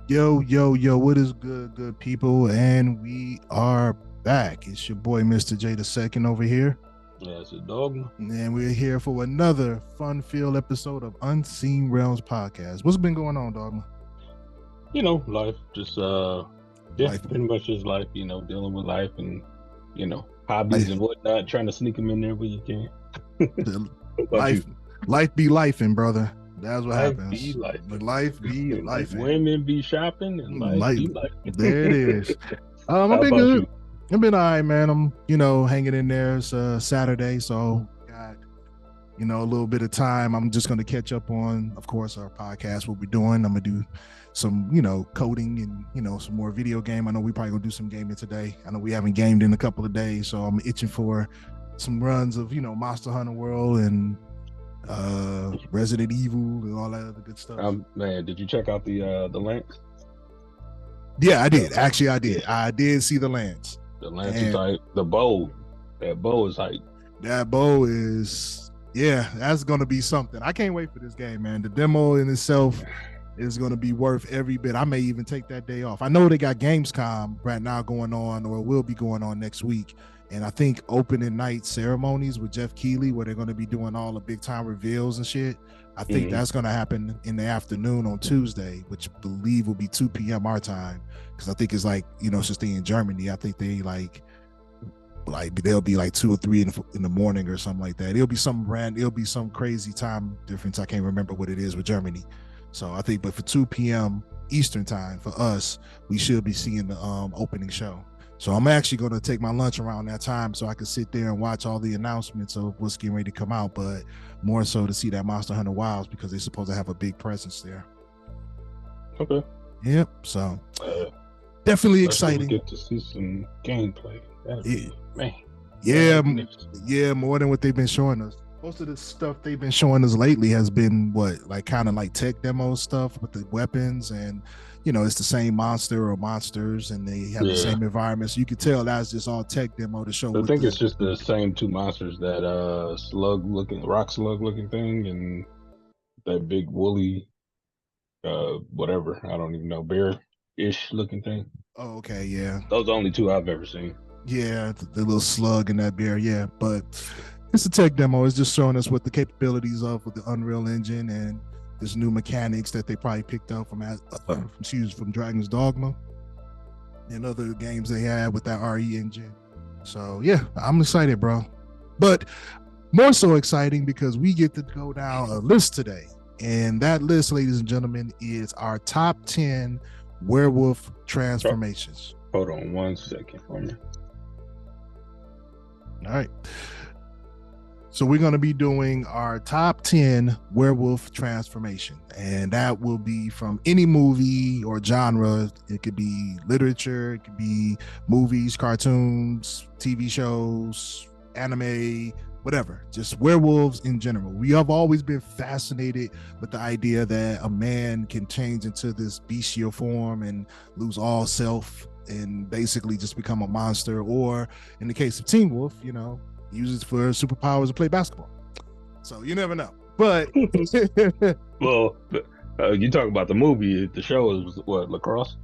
Yo, yo, yo, what is good, good people? And we are back. It's your boy, Mr. J the second over here. Yeah, it's a dogma. And we're here for another fun-filled episode of Unseen Realms Podcast. What's been going on, Dogma? Life. Just yeah, Life, pretty much just life, dealing with life and, hobbies life, and whatnot, trying to sneak them in there where you can. What about life, you? life be lifing, brother. That's what Life be happens. life. Life be Like lifing. women be shopping and life Life, be life. there it is. I've How been about good. you? I've been all right, man. I'm, hanging in there. It's Saturday, so got a little bit of time. I'm just going to catch up on, of course, our podcast, what we're doing. I'm going to do some, coding and, some more video game. I know we probably going to do some gaming today. I know we haven't gamed in a couple of days, so I'm itching for some runs of, Monster Hunter World and Resident Evil and all that other good stuff. Man, did you check out the Lance? Yeah, I did. Actually, I did. I did see the Lance. The Lance is like the bow. That bow is like that bow is, yeah, that's going to be something. I can't wait for this game, man. The demo in itself is going to be worth every bit. I may even take that day off. I know they got Gamescom right now going on, or will be going on next week. And I think opening night ceremonies with Jeff Keighley, where they're going to be doing all the big time reveals and shit. I think that's going to happen in the afternoon on Tuesday, which I believe will be 2 p.m. our time. Because I think it's like, since they in Germany, I think they like they'll be like 2 or 3 in the morning or something like that. It'll be some crazy time difference. I can't remember what it is with Germany. So I think, but for 2 p.m. Eastern time for us, we should be seeing the opening show. So I'm actually going to take my lunch around that time so I can sit there and watch all the announcements of what's getting ready to come out, but more so to see that Monster Hunter Wilds because they're supposed to have a big presence there. okay. Yep. So definitely exciting. Get to see some gameplay. Man. Yeah, more than what they've been showing us. Most of the stuff they've been showing us lately has been kind of like tech demo stuff with the weapons, and it's the same monster or monsters, and they have the same environment. So you could tell that's just all tech demo to show. I think it's just the same 2 monsters, that rock slug looking thing, and that big woolly whatever, I don't even know, bear-ish looking thing. Oh, okay, yeah. Those are the only 2 I've ever seen. Yeah, the little slug and that bear, yeah. But it's a tech demo. It's just showing us what the capabilities of with the Unreal Engine and there's new mechanics that they probably picked up from Dragon's Dogma and other games they had with that RE engine. So yeah, I'm excited, bro. But more so exciting because we get to go down a list today. And that list, ladies and gentlemen, is our top 10 werewolf transformations. Hold on 1 second for me. All right. So we're going to be doing our top 10 werewolf transformation, and that will be from any movie or genre. It could be literature, it could be movies, cartoons, TV shows, anime, whatever, just werewolves in general. We have always been fascinated with the idea that a man can change into this bestial form and lose all self and basically just become a monster, or in the case of Teen Wolf, uses for superpowers to play basketball. So you never know. But well, you talk about the movie. The show is what, lacrosse?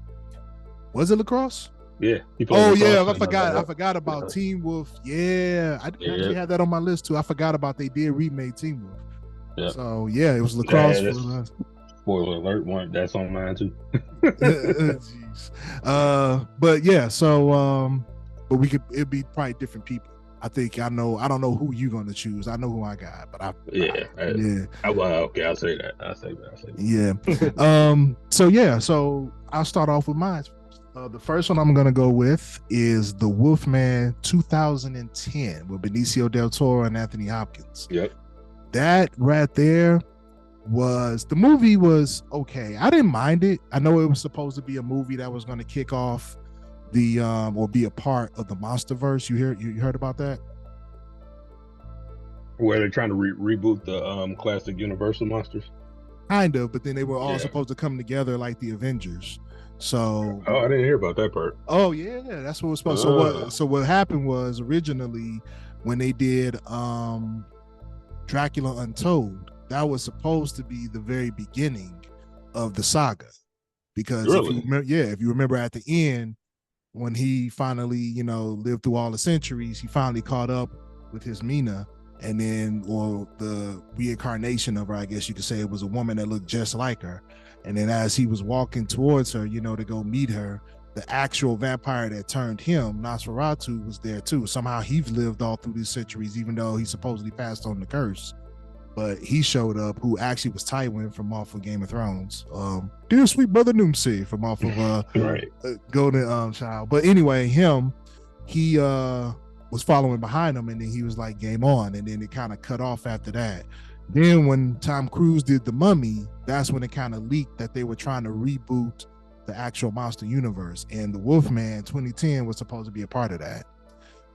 Was it lacrosse? Yeah. Oh yeah, I forgot about Teen Wolf. Yeah, I actually had that on my list too. I forgot about they did remake Teen Wolf. Yeah. So yeah, it was lacrosse. Spoiler alert! That's on mine too. Jeez. But yeah, so but it'd be probably different people. I think I don't know who you're going to choose. I know who I got, but okay, I'll say that. Yeah. So I'll start off with mine. The first one I'm going to go with is The Wolfman 2010 with Benicio del Toro and Anthony Hopkins. Yep. That right there the movie was okay. I didn't mind it. I know it was supposed to be a movie that was going to kick off the or be a part of the MonsterVerse. You heard about that? Where they're trying to reboot the classic Universal monsters? Kind of, but then they were all supposed to come together like the Avengers. So I didn't hear about that part. Oh yeah, that's what was supposed. So what happened was originally when they did Dracula Untold, that was supposed to be the very beginning of the saga. because if you Really? remember, if you remember at the end when he finally, lived through all the centuries, he finally caught up with his Mina, and then, or the reincarnation of her, I guess you could say, it was a woman that looked just like her. And then as he was walking towards her, to go meet her, the actual vampire that turned him, Nosferatu, was there too. Somehow he's lived all through these centuries, even though he supposedly passed on the curse. But he showed up, who actually was Tywin from off of Game of Thrones. Dear sweet brother Noomsy from off of Right. Golden Child. But anyway, he was following behind him, and then he was like, game on. And then it kind of cut off after that. Then when Tom Cruise did The Mummy, that's when it kind of leaked that they were trying to reboot the actual monster universe. And the Wolfman 2010 was supposed to be a part of that,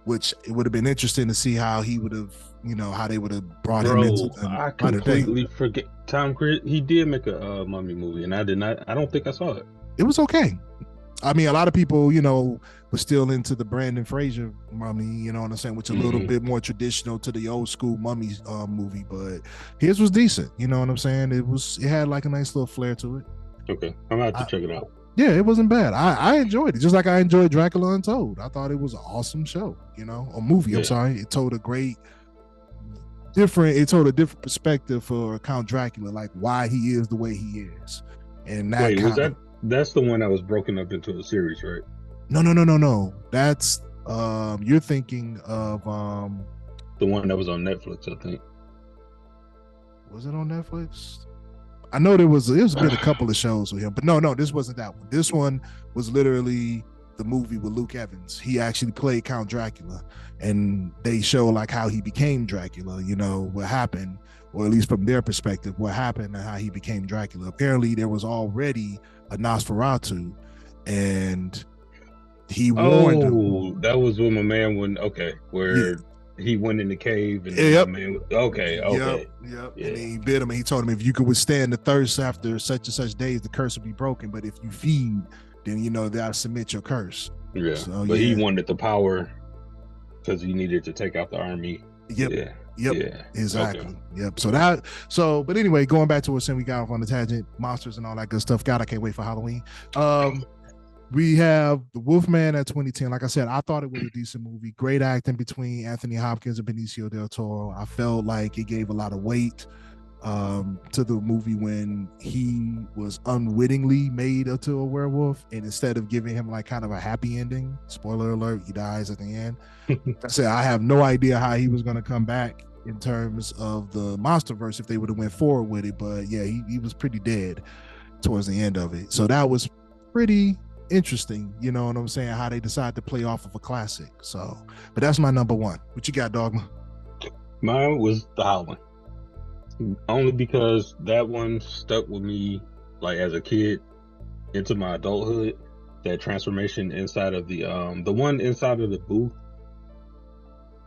which it would have been interesting to see how he would have, how they would have brought him into the I completely forget. Tom Cruise, he did make a Mummy movie, and I don't think I saw it. It was okay. I mean, a lot of people, were still into the Brandon Fraser Mummy, you know what I'm saying, which is a little bit more traditional to the old school Mummy movie, but his was decent, you know what I'm saying? It had like a nice little flair to it. Okay, I'm gonna have to check it out. Yeah, it wasn't bad. I enjoyed it, just like I enjoyed Dracula Untold. I thought it was an awesome show, a movie. I'm sorry. It told a different perspective for Count Dracula, like why he is the way he is. And that that's the one that was broken up into a series, right? No. That's you're thinking of the one that was on Netflix, I think. Was it on Netflix? I know there's been a couple of shows with him, but no, this wasn't that one. This one was literally the movie with Luke Evans. He actually played Count Dracula, and they show like how he became Dracula, what happened, or at least from their perspective, what happened and how he became Dracula. Apparently there was already a Nosferatu, and he warned him. Oh, that was when my man went, he went in the cave and Yep. My man, okay. Yep. Yeah. And he bit him, and he told him, if you could withstand the thirst after such and such days, the curse will be broken. But if you feed, then they'll submit your curse. Yeah. So, but he wanted the power because he needed to take out the army. Yep. Yeah. Yep. Yeah. Exactly. Okay. Yep. But anyway, going back to what we got off on the tangent, monsters and all that good stuff. God, I can't wait for Halloween. We have The Wolfman at 2010. Like I said, I thought it was a decent movie. Great acting between Anthony Hopkins and Benicio del Toro. I felt like it gave a lot of weight to the movie when he was unwittingly made into a werewolf, and instead of giving him like kind of a happy ending, spoiler alert, he dies at the end. I said, I have no idea how he was going to come back in terms of the Monsterverse if they would have went forward with it. But yeah, he was pretty dead towards the end of it. So that was pretty interesting, you know what I'm saying, how they decide to play off of a classic. So, but that's my number one. What you got, Dogma? Mine was The Howling, only because that one stuck with me like as a kid into my adulthood. That transformation inside of the one inside of the booth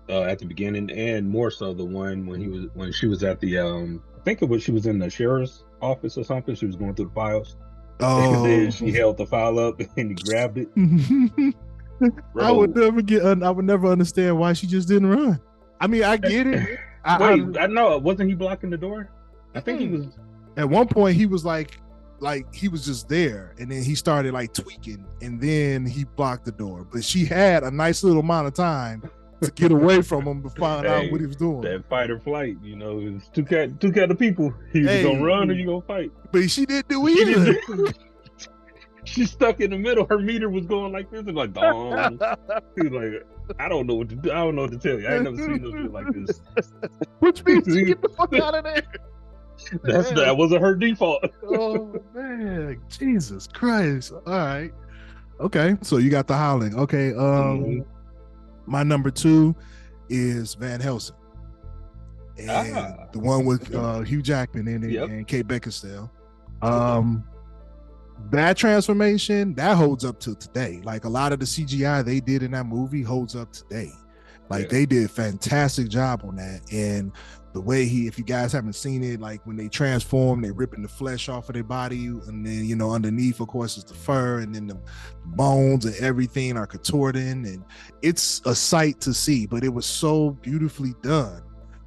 at the beginning, and more so the one when she was at the I think it was, she was in the sheriff's office or something, she was going through the files. Oh, and then she held the file up and he grabbed it. I would never understand why she just didn't run. I mean, I get it. I know. Wasn't he blocking the door? I think he was. At one point, he was like he was just there, and then he started like tweaking, and then he blocked the door. But she had a nice little amount of time to get away from him to find out what he was doing. That fight or flight, it's two kind of people. You gonna run or you gonna fight. But she didn't do either. She's stuck in the middle. Her meter was going like this and like, dong. She was like, I don't know what to do. I don't know what to tell you. I ain't never seen no shit like this. Which means get the fuck out of there. That wasn't her default. Oh man, Jesus Christ! All right, okay. So you got The Howling. Okay, my number two is Van Helsing, and the one with Hugh Jackman in it and Kate Beckinsale. That transformation that holds up to today. Like a lot of the CGI they did in that movie holds up today. Like they did a fantastic job on that, and the way if you guys haven't seen it, like when they transform, they ripping the flesh off of their body, and then underneath, of course, is the fur, and then the bones and everything are contorting, and it's a sight to see. But it was so beautifully done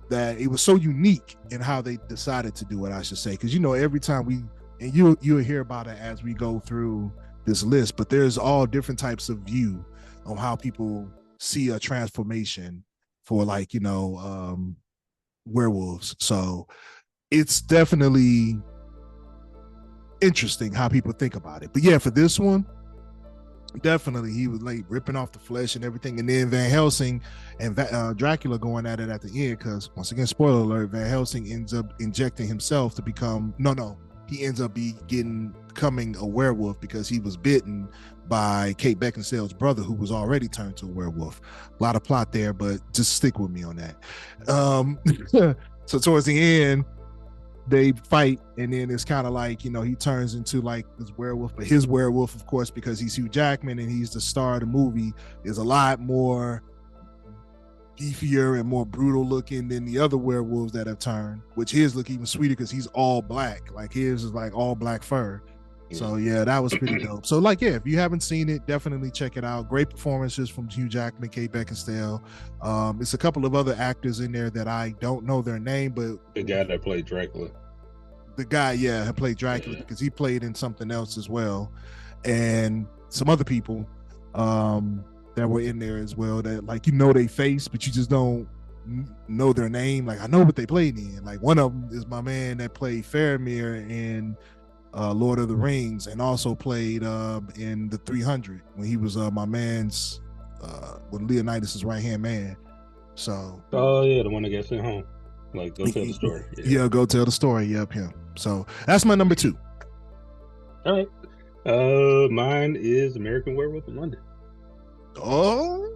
that it was so unique in how they decided to do it, I should say, because every time we and you'll hear about it as we go through this list, but there's all different types of view on how people see a transformation for like, werewolves. So it's definitely interesting how people think about it. But yeah, for this one, definitely he was like ripping off the flesh and everything, and then Van Helsing and Dracula going at it at the end, because once again, spoiler alert, Van Helsing ends up injecting himself to become he ends up becoming a werewolf because he was bitten by Kate Beckinsale's brother, who was already turned to a werewolf. A lot of plot there, but just stick with me on that. So towards the end, they fight, and then it's kind of like, he turns into like this werewolf, but his werewolf, of course, because he's Hugh Jackman and he's the star of the movie, is a lot more beefier and more brutal looking than the other werewolves that have turned, which his look even sweeter because he's all black. Like his is like all black fur. So yeah, that was pretty dope. So like, yeah, if you haven't seen it, definitely check it out. Great performances from Hugh Jackman, Kate Beckinsale. It's a couple of other actors in there that I don't know their name, but the guy that played Dracula. The guy, yeah, had played Dracula because he played in something else as well, and some other people that were in there as well that like they face, but you just don't know their name. Like I know what they played in. Like one of them is my man that played Faramir in Lord of the Rings, and also played in the 300 when he was my man's when Leonidas' right hand man. So oh yeah, the one that got sent home. Like go tell the story. Yeah, go tell the story. Yep, him. So that's my number 2. All right. Mine is American Werewolf in London. Oh,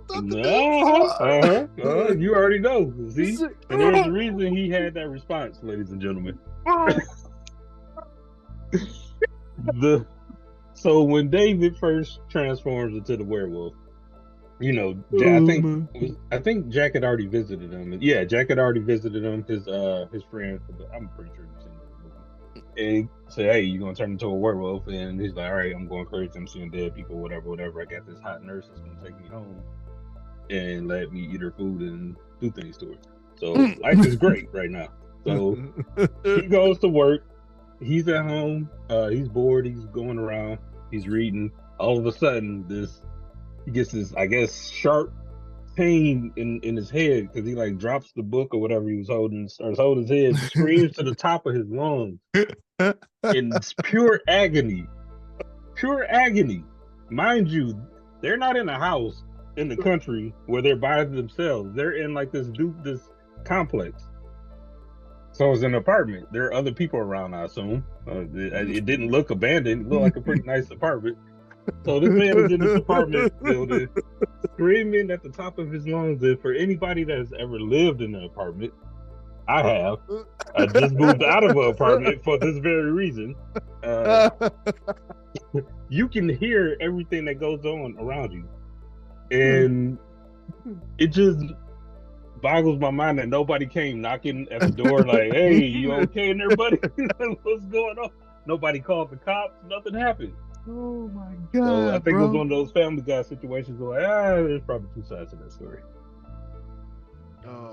you already know. See, and there's a reason he had that response, ladies and gentlemen. So when David first transforms into the werewolf, I think Jack had already visited him. Yeah, Jack had already visited him. His friend. I'm pretty sure you've seen that movie. And he said, "Hey, you gonna turn into a werewolf?" And he's like, "All right, I'm going crazy. I'm seeing dead people, whatever. I got this hot nurse that's gonna take me home and let me eat her food and do things to her. So life is great right now." So he goes to work. He's at home. He's bored. He's going around. He's reading. All of a sudden, he gets this, I guess, sharp pain in his head because he like drops the book or whatever he was holding, starts holding his head, screams to the top of his lungs in pure agony. Pure agony. Mind you, they're not in a house in the country where they're by themselves. They're in like this complex. So it's an apartment. There are other people around, I assume. It didn't look abandoned. It looked like a pretty nice apartment. So this man is in this apartment building, screaming at the top of his lungs. And for anybody that has ever lived in an apartment, I have. I just moved out of an apartment for this very reason. You can hear everything that goes on around you. And it just boggles my mind that nobody came knocking at the door like, "Hey, you okay in there, buddy?" What's going on? Nobody called the cops. Nothing happened. Oh my God. So I think it was one of those Family Guy situations where there's probably two sides to that story.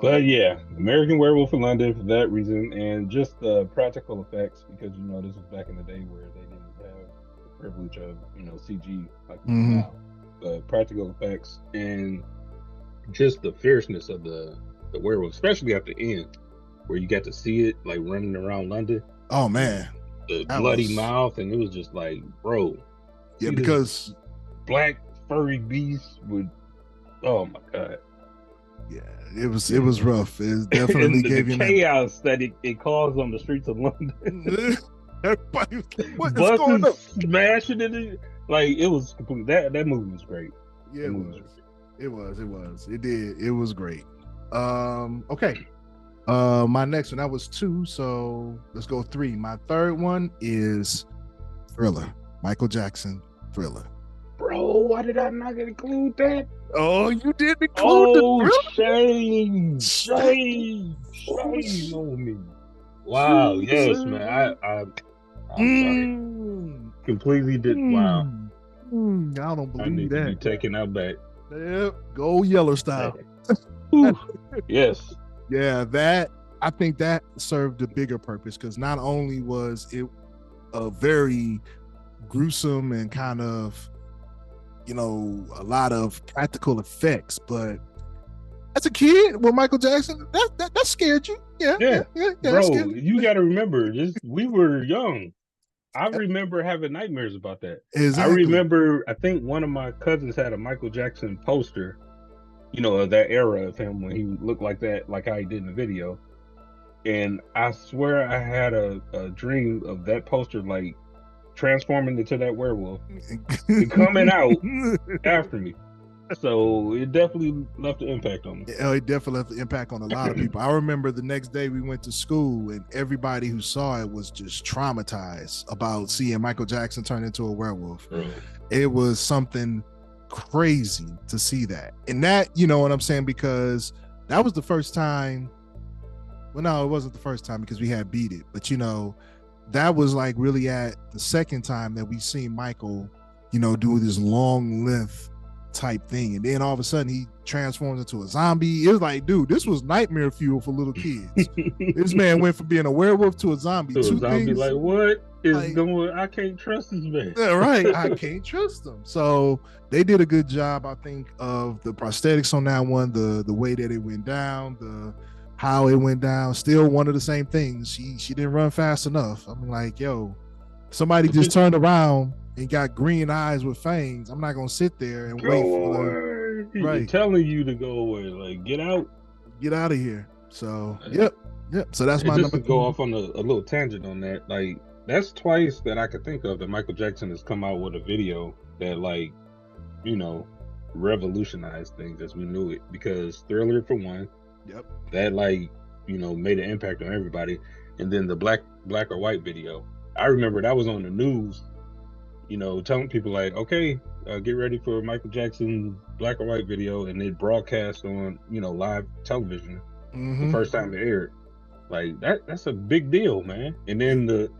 But yeah, American Werewolf in London for that reason, and just the practical effects, because this was back in the day where they didn't have the privilege of CG like now, but practical effects and just the fierceness of the werewolf, especially at the end where you got to see it like running around London. Oh man, the bloody mouth, and it was just like, bro. Yeah, because black furry beast would. Oh my God. Yeah, it was rough. It definitely gave you chaos that it caused on the streets of London. Everybody was like, what is going on? Smashing it. Like it was complete. That movie was great. Yeah, it was. It was. It did. It was great. Okay. My next one, that was 2, so let's go 3. My third one is Thriller. Michael Jackson, Thriller. Bro, why did I not include that? Oh, you didn't include the Thriller? Shame on me. Wow, yes, man. I'm sorry. Completely didn't. Wow. I don't believe I need that. to be taken out back. Yep, go Yeller style. Yes. Yeah, I think that served a bigger purpose, because not only was it a very gruesome and kind of, you know, a lot of practical effects. But as a kid with Michael Jackson, that scared you. Yeah. Bro, you got to remember, we were young. I remember having nightmares about that. Exactly. I remember, I think one of my cousins had a Michael Jackson poster, you know, of that era of him when he looked like that, like how he did in the video. And I swear I had a dream of that poster, like transforming into that werewolf and coming out after me. So it definitely left an impact on me. It definitely left an impact on a lot of people. I remember the next day we went to school and everybody who saw it was just traumatized about seeing Michael Jackson turn into a werewolf. Really? It was something crazy to see that. And that, you know what I'm saying, because that was the first time. Well, no, it wasn't the first time because we had Beat It, but you know, that was like really at the second time that we seen Michael, you know, do this long length type thing, and then all of a sudden he transforms into a zombie. It was like, dude, this was nightmare fuel for little kids. This man went from being a werewolf to a zombie. To a zombie, like, what is going? I can't trust this man. Yeah, right. I can't trust him. So they did a good job, I think, of the prosthetics on that one, the way that it went down, the how it went down. Still one of the same things. She didn't run fast enough. I'm like, yo, somebody just turned around and got green eyes with fangs. I'm not gonna sit there and wait for them. Right. Telling you to go away. Like, get out of here. So yep. So that's my number. To go off on a little tangent on that. Like, that's twice that I could think of that Michael Jackson has come out with a video that, like, you know, revolutionized things as we knew it. Because Thriller, for one, that, like, you know, made an impact on everybody. And then the black or white video, I remember that was on the news, you know, telling people like, okay, get ready for Michael Jackson's black or white video, and it broadcast on, you know, live television the first time it aired. Like, that's a big deal, man. And then the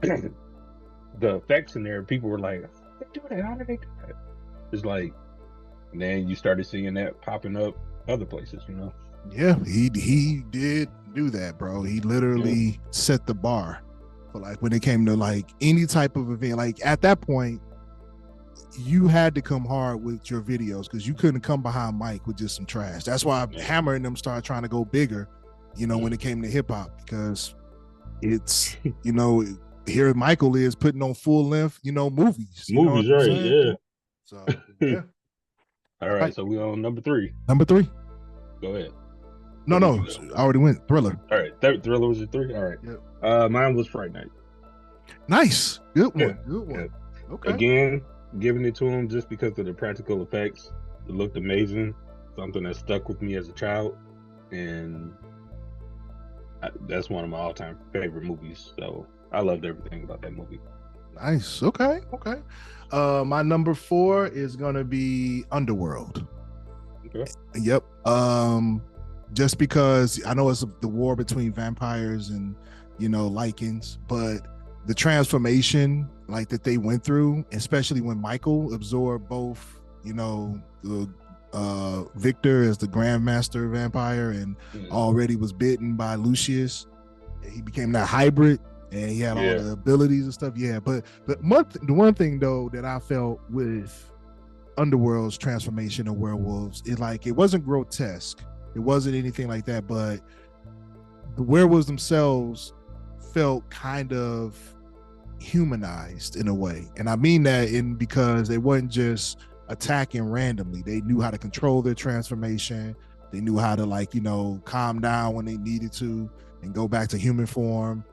the effects in there, people were like, how did they do that? How did they do that? It's like, and then you started seeing that popping up other places, you know. Yeah, he did do that, bro. He literally set the bar for, like, when it came to like any type of event. Like, at that point, you had to come hard with your videos because you couldn't come behind Mike with just some trash. That's why Hammer and them started trying to go bigger, you know, when it came to hip hop, because it's, you know, here Michael is putting on full length, you know, movies. Movies, right? Yeah. So yeah. All right, so we on number 3. Number 3. Go ahead. No, I already went. Thriller. All right, Thriller was your 3. All right. Yep. Mine was Fright Night. Nice, good one. Yeah. Good one. Yeah. Okay. Again, giving it to him just because of the practical effects. It looked amazing. Something that stuck with me as a child, and that's one of my all-time favorite movies. So I loved everything about that movie. Nice. Okay. My number 4 is gonna be Underworld. Okay. Yep. Just because I know it's the war between vampires and, you know, lichens, but the transformation like that they went through, especially when Michael absorbed both, you know, the Victor as the Grandmaster vampire and already was bitten by Lucius. He became that hybrid and he had all the abilities and stuff. Yeah, but the one thing though that I felt with Underworld's transformation of werewolves is, like, it wasn't grotesque. It wasn't anything like that, but the werewolves themselves felt kind of humanized in a way. And I mean that because they wasn't just attacking randomly. They knew how to control their transformation. They knew how to, like, you know, calm down when they needed to and go back to human form.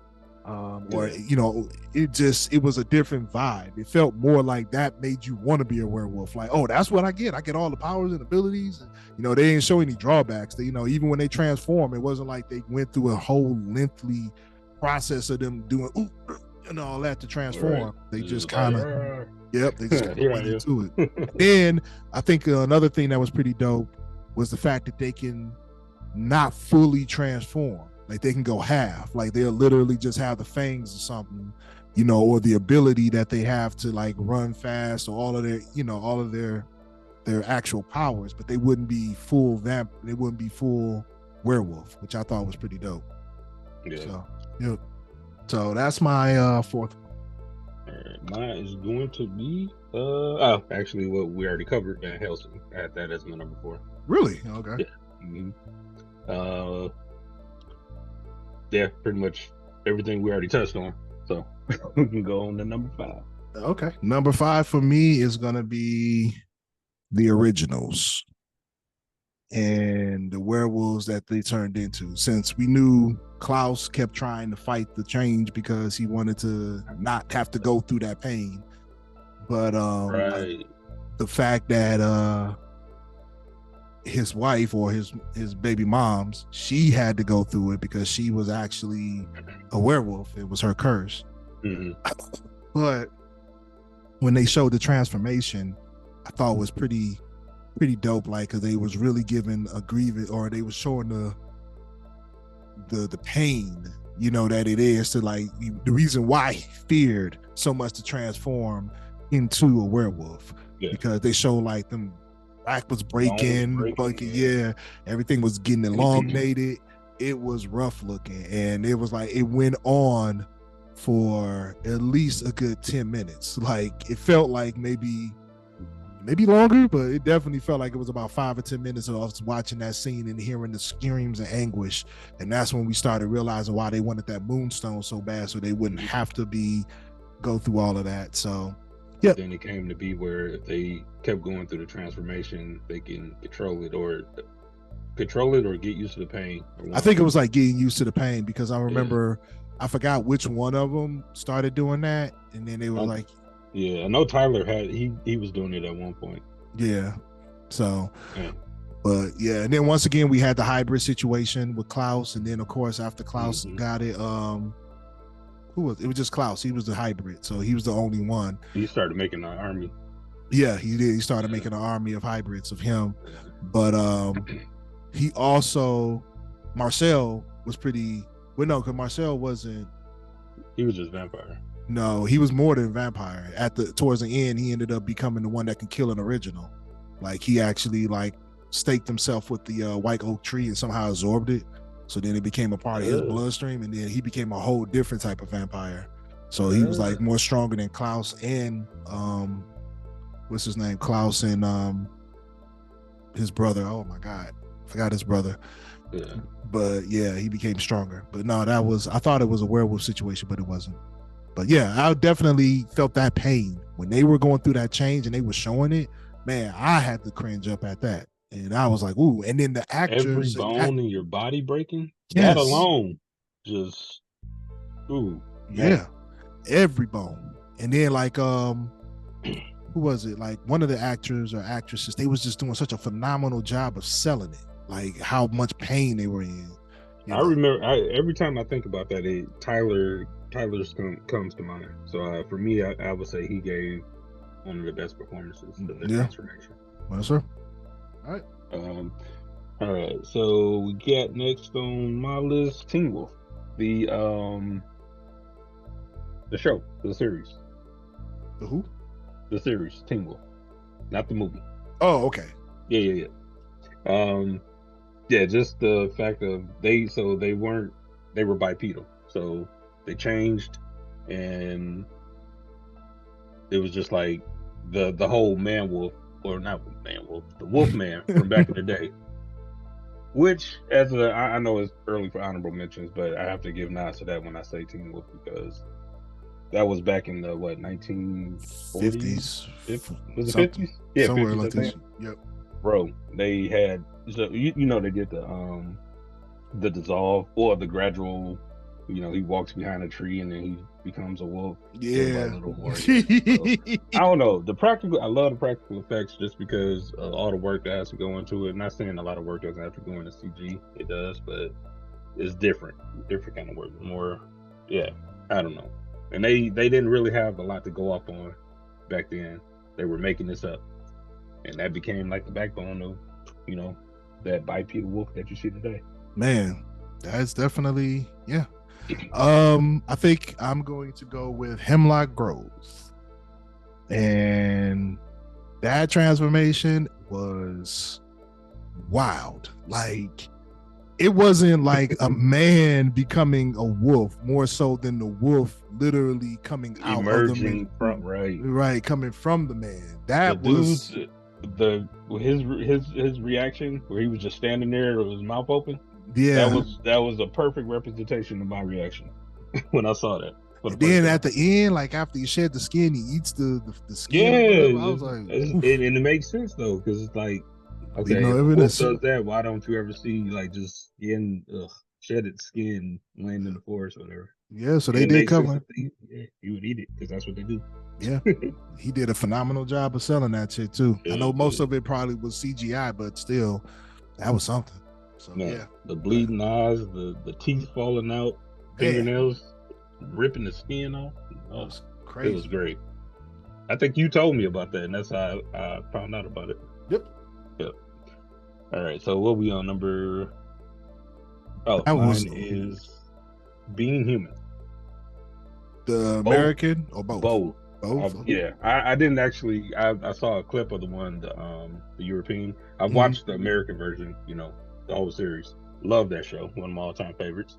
Or, you know, it was a different vibe. It felt more like that made you want to be a werewolf. Like, oh, that's what I get all the powers and abilities. And, you know, they didn't show any drawbacks. They, you know, even when they transform, it wasn't like they went through a whole lengthy process of them doing and all that to transform. Right. They just kind of they just went into it. And I think another thing that was pretty dope was the fact that they can not fully transform. Like, they can go half. Like, they'll literally just have the fangs or something, you know, or the ability that they have to, like, run fast, or all of their, you know, all of their actual powers, but they wouldn't be full they wouldn't be full werewolf, which I thought was pretty dope. Yeah. So that's my 4th one. All right, mine is going to be actually what we already covered, Van Helsing. I had that as my number 4. Really? Okay. Yeah. Mm-hmm. Yeah, pretty much everything we already touched on. So we can go on to number 5. Okay. Number 5 for me is gonna be the originals and the werewolves that they turned into. Since we knew Klaus kept trying to fight the change because he wanted to not have to go through that pain. But right. the fact that his wife or his baby mom's, she had to go through it because she was actually a werewolf. It was her curse. Mm-hmm. But when they showed the transformation, I thought it was pretty dope, like, because they was really giving a grievance, or they was showing the pain, you know, that it is to, like, the reason why he feared so much to transform into a werewolf. Yeah. Because they show like them back was breaking, yeah, everything was getting elongated. It was rough looking, and it was like it went on for at least a good 10 minutes. Like, it felt like maybe longer, but it definitely felt like it was about 5 or 10 minutes of us watching that scene and hearing the screams and anguish. And that's when we started realizing why they wanted that moonstone so bad, so they wouldn't have to go through all of that. So yeah. Then it came to be where if they kept going through the transformation, they can control it or get used to the pain. I think it was like getting used to the pain, because I remember, I forgot which one of them started doing that, and then they were like, yeah, I know Tyler had he was doing it at one point. Yeah. So but yeah, and then once again we had the hybrid situation with Klaus, and then of course after Klaus got it, it was just Klaus. He was the hybrid, so he was the only one. He started making an army. Yeah, he did. He started making an army of hybrids of him. But he also, Marcel was pretty, well, no, because Marcel wasn't. He was just vampire. No, he was more than vampire. Towards the end, he ended up becoming the one that can kill an original. Like, he actually like staked himself with the white oak tree and somehow absorbed it. So then it became a part of his bloodstream, and then he became a whole different type of vampire. So he was like more stronger than Klaus and what's his name? Klaus and his brother. Oh my God, I forgot his brother. Yeah. But yeah, he became stronger. But no, I thought it was a werewolf situation, but it wasn't. But yeah, I definitely felt that pain when they were going through that change and they were showing it. Man, I had to cringe up at that. And I was like, ooh. And then the actors. Every bone in your body breaking? Yes. That alone just, ooh. Yeah. Man. Every bone. And then like, who was it? Like one of the actors or actresses, they was just doing such a phenomenal job of selling it. Like how much pain they were in. I remember, every time I think about that, Tyler comes to mind. So for me, I would say he gave one of the best performances of the transformation. Well, sir. All right. All right. So we got next on my list, Teen Wolf, the show, the series. The who? The series, Teen Wolf, not the movie. Oh, okay. Yeah. Yeah, just the fact of they were bipedal, so they changed, and it was just like the whole man wolf, or not man wolf, the wolf man from back in the day. Which, I know it's early for honorable mentions, but I have to give nods to that when I say Teen Wolf, because that was back in the 1950s? Was it 50s? Yeah, somewhere 50s, like this. Yep. Bro, they had, so they did the dissolve, or the gradual, he walks behind a tree and then he becomes a wolf. Yeah. So, I don't know. I love the practical effects just because of all the work that has to go into it. Not saying a lot of work doesn't have to go into CG. It does, but it's different kind of work. More, yeah, I don't know. And they didn't really have a lot to go up on back then. They were making this up. And that became like the backbone of, that bipedal wolf that you see today. Man, that's definitely, yeah. I think I'm going to go with Hemlock Grove. And that transformation was wild. Like, it wasn't like a man becoming a wolf, more so than the wolf literally coming out of the man. Emerging from Right, coming from the man. the That was dude's his reaction where he was just standing there with his mouth open. yeah. That was a perfect representation of my reaction when I saw that. And then at the end, like after he shed the skin, he eats the skin. Yeah, I was like, and it makes sense though, because it's like, okay, no if a wolf evidence. does that, why don't you ever see like just skin, shedded skin laying in the forest or whatever? Yeah, so And they it did makes sense cover. that he would eat it because that's what they do. Yeah, he did a phenomenal job of selling that shit too. I know most of it probably was CGI, but still, that was something. So Man, yeah, the bleeding eyes, the teeth falling out, fingernails ripping the skin off. Oh, was crazy. It was great. I think you told me about that, and that's how I found out about it. Yep. All right, so what we on number? Oh, that mine is Being Human. The American or both? Both. Both. Yeah, I didn't actually. I saw a clip of the European. I've watched the American version. You know, the whole series. Love that show. One of my all-time favorites.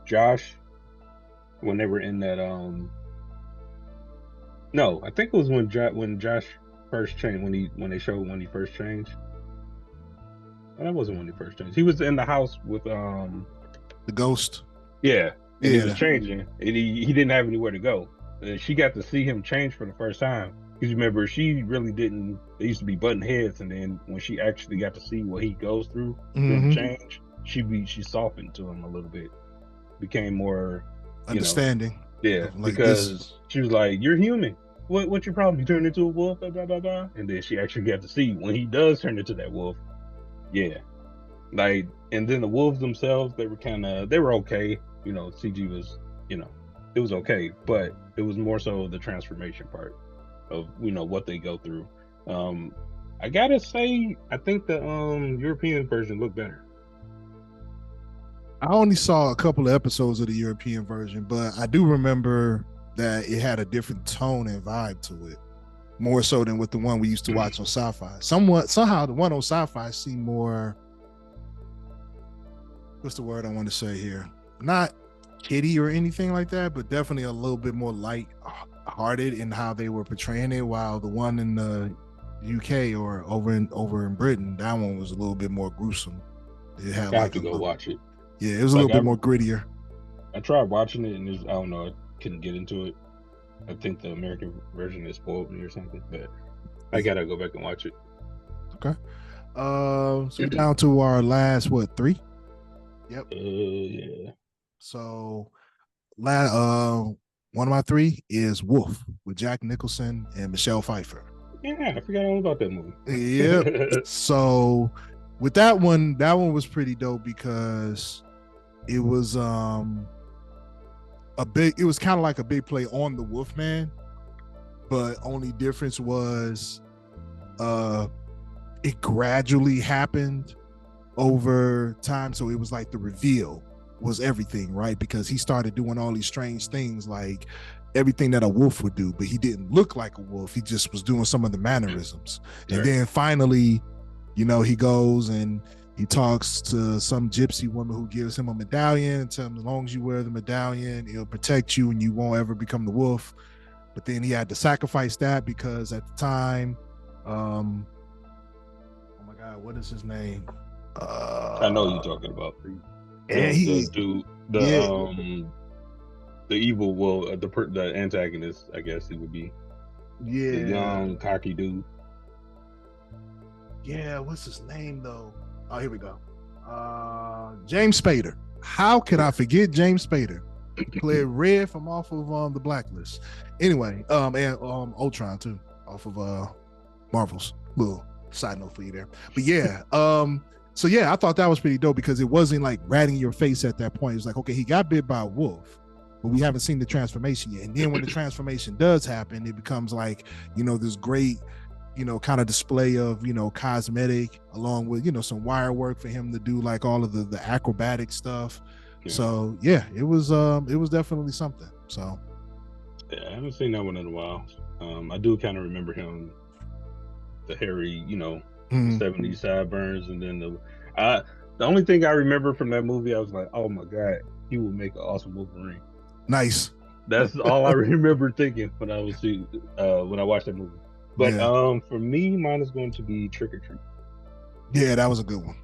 Josh, when they were in that no, I think it was when Josh first changed, when he showed when he first changed. And that wasn't when he first changed. He was in the house with the ghost. Yeah. And he was changing, and he didn't have anywhere to go. And she got to see him change for the first time. Because remember, she really didn't. They used to be button heads, and then when she actually got to see what he goes through change, she softened to him a little bit, became more understanding. Yeah, like because she was like, "You're human. What's your problem? You turned into a wolf, blah blah blah blah." And then she actually got to see when he does turn into that wolf. Yeah, like, and then the wolves themselves, they were okay. You know, CG was, it was okay, but it was more so the transformation part of, what they go through. I gotta say, I think the European version looked better. I only saw a couple of episodes of the European version, but I do remember that it had a different tone and vibe to it, more so than with the one we used to watch on Sci-Fi. Somehow the one on Sci-Fi seemed more, what's the word I want to say here? Not kiddie or anything like that, but definitely a little bit more light-hearted in how they were portraying it, while the one in the UK or over in Britain, that one was a little bit more gruesome. It had I have to go watch it. Yeah, it was a little bit more grittier. I tried watching it, and I don't know, I couldn't get into it. I think the American version has spoiled me or something, but I gotta go back and watch it. Okay. So we're down to our last 3? Yep. Yeah. So one of my 3 is Wolf with Jack Nicholson and Michelle Pfeiffer. Yeah, I forgot all about that movie. Yep. So with that one was pretty dope because it was it was kind of like a big play on the Wolfman, but only difference was it gradually happened over time. So it was like the reveal was everything, right? Because he started doing all these strange things, like everything that a wolf would do, but he didn't look like a wolf. He just was doing some of the mannerisms. Right. And then finally, he goes and he talks to some gypsy woman who gives him a medallion and tells him, as long as you wear the medallion, it'll protect you and you won't ever become the wolf. But then he had to sacrifice that because at the time, oh my God, what is his name? I know you're talking about. And the evil, the antagonist, I guess it would be. Yeah. The young, cocky dude. Yeah, what's his name though? Oh, here we go. James Spader. How could I forget James Spader? He played Red from off of the Blacklist. Anyway, and Ultron too, off of Marvel's. Little side note for you there. But yeah, so yeah, I thought that was pretty dope because it wasn't like ratting your face at that point. It was like, okay, he got bit by a wolf, but we haven't seen the transformation yet. And then when the transformation does happen, it becomes like, this great, kind of display of, cosmetic along with, some wire work for him to do like all of the acrobatic stuff. Yeah. So yeah, it was definitely something. So yeah, I haven't seen that one in a while. I do kind of remember him, the hairy, 70s sideburns, and then The only thing I remember from that movie, I was like, oh my god, he would make an awesome Wolverine. Nice. That's all I remember thinking when I watched that movie. But Yeah. for me, mine is going to be Trick or Treat. Yeah, that was a good one.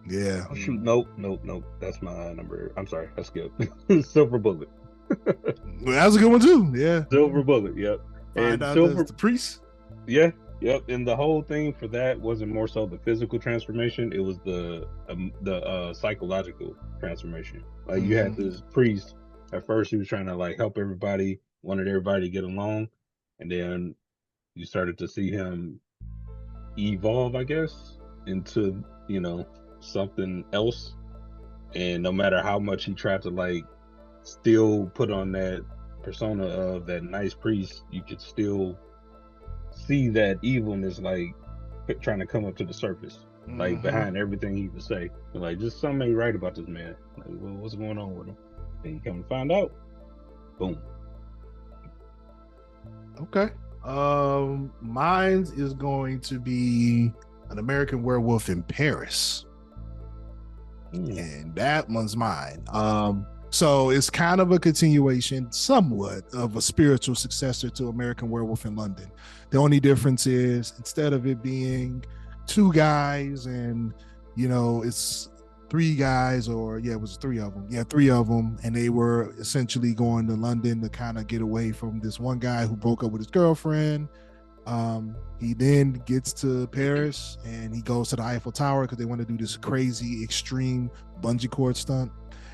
Yeah. Oh shoot, nope. That's my number. I'm sorry, I skipped. Silver Bullet. Well, that was a good one too. Yeah. Silver Bullet, yep. Find And out Silver, that's the priest. yeah, yep. And the whole thing for that wasn't more so the physical transformation; it was the psychological transformation. Like you had this priest. At first, he was trying to like help everybody, wanted everybody to get along, and then you started to see him evolve, I guess, into something else. And no matter how much he tried to like still put on that persona of that nice priest, you could still see that evilness like trying to come up to the surface, like behind everything he would say. Like just something ain't right about this man. Like, well, what's going on with him? And you come to find out, boom. Okay. Mine is going to be An American Werewolf in Paris. And that one's mine. So it's kind of a continuation, somewhat, of a spiritual successor to American Werewolf in London. The only difference is instead of it being two guys and, it's three guys, or it was three of them. Yeah, three of them. And they were essentially going to London to kind of get away from this one guy who broke up with his girlfriend. He then gets to Paris and he goes to the Eiffel Tower because they want to do this crazy extreme bungee cord stunt.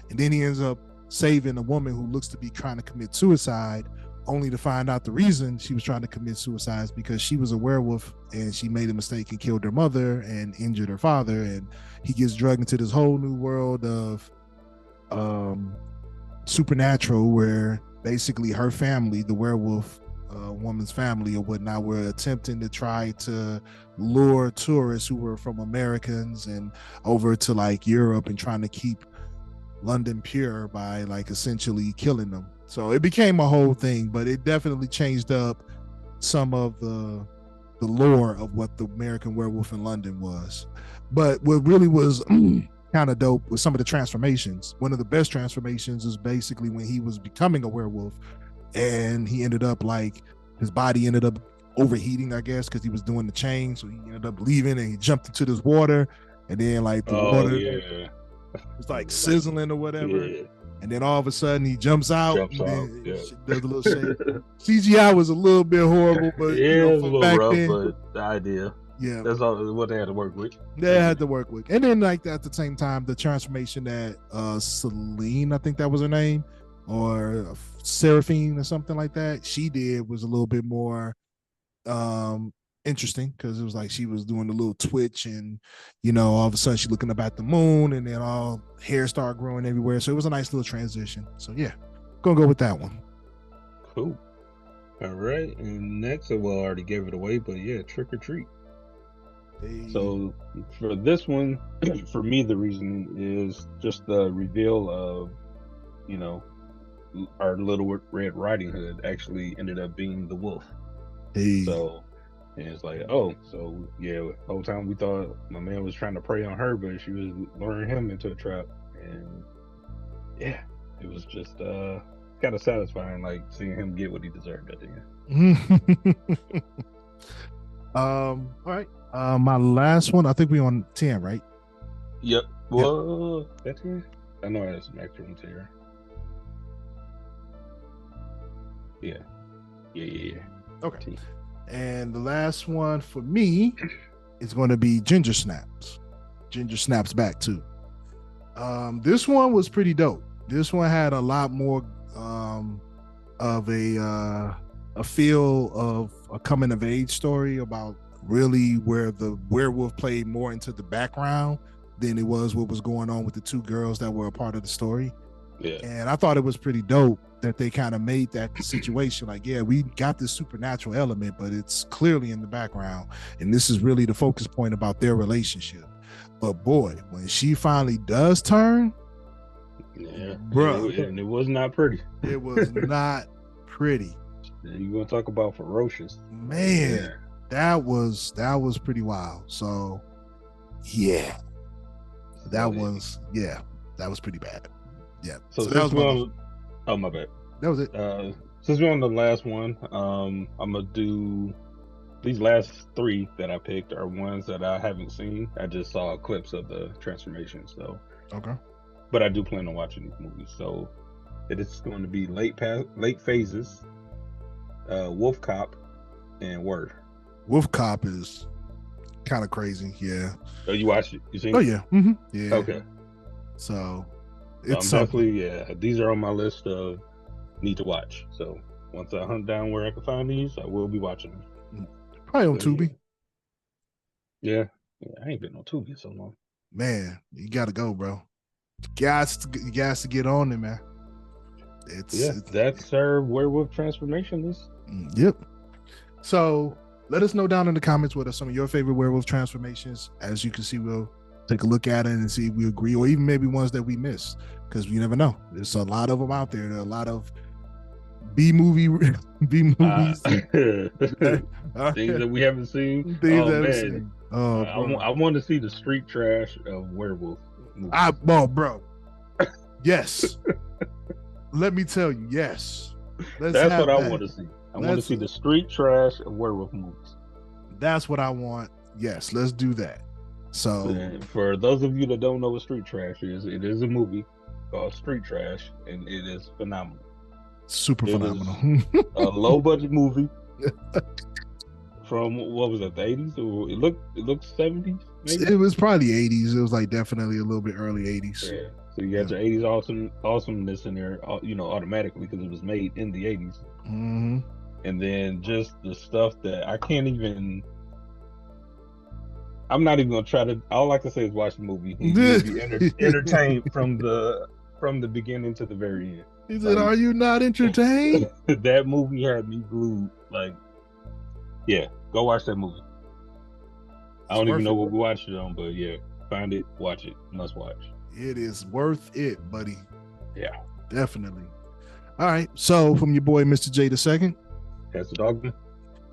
And then he ends up saving a woman who looks to be trying to commit suicide, only to find out the reason she was trying to commit suicide is because she was a werewolf and she made a mistake and killed her mother and injured her father. And he gets dragged into this whole new world of supernatural, where basically her family, the werewolf woman's family or whatnot, were attempting to try to lure tourists who were from Americans and over to like Europe and trying to keep London pure by like essentially killing them. So it became a whole thing, but it definitely changed up some of the lore of what the American Werewolf in London was. But what really was kind of dope was some of the transformations. One of the best transformations is basically when he was becoming a werewolf and he ended up like his body ended up overheating, I guess, because he was doing the chain. So he ended up leaving and he jumped into this water, and then like the water was like sizzling or whatever. Yeah. And then all of a sudden he jumps out and does a little shake. CGI was a little bit horrible, but it was a little rough, then, but the idea. Yeah. That's all what they had to work with. They had to work with. And then like at the same time, the transformation that Celine, I think that was her name, or Seraphine or something like that, she did was a little bit more interesting, because it was like she was doing a little twitch and all of a sudden she's looking up at the moon and then all hair started growing everywhere. So it was a nice little transition. So yeah, gonna go with that one. Cool. All right. And next, well, I already gave it away, but yeah, Trick or Treat. Hey. So for this one, for me, the reason is just the reveal of our Little Red Riding Hood actually ended up being the wolf. Hey. So and it's like, oh, so yeah, the whole time we thought my man was trying to prey on her, but she was luring him into a trap. And yeah, it was just kind of satisfying, like seeing him get what he deserved at the end. All right. My last one, I think we on 10, right? Yep. Well, that's it. I know I have some extra ones here. Yeah. Okay. And the last one for me is going to be Ginger Snaps. Ginger Snaps back too. This one was pretty dope. This one had a lot more of a feel of a coming of age story about really where the werewolf played more into the background than it was what was going on with the two girls that were a part of the story. Yeah. And I thought it was pretty dope that they kind of made that situation like, yeah, we got this supernatural element, but it's clearly in the background. And this is really the focus point about their relationship. But boy, when she finally does turn, yeah, bro, and it was not pretty. It was not pretty. You want to talk about ferocious? Man, yeah. that was pretty wild. So, yeah. That one's that was pretty bad. Yeah. So that was oh my bad. That was it. Since we're on the last one, I'm gonna do these last 3 that I picked are ones that I haven't seen. I just saw clips of the transformation, so okay. But I do plan on watching these movies. So it is going to be Late Phases, Wolf Cop, and Word. Wolf Cop is kind of crazy. Yeah. Oh, you watched it? You seen it? Oh yeah. Mm-hmm. Yeah. Okay. So it's definitely these are on my list of need to watch. So once I hunt down where I can find these, I will be watching them. Probably on Tubi. Yeah, I ain't been on Tubi in so long. Man, you gotta go, bro. You guys to get on it, man. That's our werewolf transformation list. Yep. So let us know down in the comments what are some of your favorite werewolf transformations. As you can see, we'll take a look at it and see if we agree, or even maybe ones that we missed, because you never know. There's a lot of them out there. There are a lot of B movies, things that we haven't seen. Seen. I want to see the street trash of werewolf movies. Bro. Yes. Let me tell you, yes. That's what I want to see. I want to see the street trash of werewolf movies. That's what I want. Yes, let's do that. So, and for those of you that don't know what street trash is, it is a movie called Street Trash, and it is phenomenal. Super phenomenal. A low budget movie from what was it, the 80s? Or it looked 70s. Maybe? It was probably 80s. It was like definitely a little bit early 80s. Yeah. So you had your 80s awesomeness in there, automatically because it was made in the 80s. Mm-hmm. And then just the stuff that I can't even. I'm not even gonna try to. All I can say is watch the movie. You'll be entertained from the beginning to the very end. He said, "Are you not entertained?" That movie had me glued. Like, yeah, go watch that movie. I don't even know what we watched it on, but yeah, find it, watch it, must watch. It is worth it, buddy. Yeah, definitely. All right, so from your boy, Mr. J II, that's the dogman.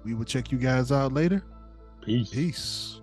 We will check you guys out later. Peace. Peace.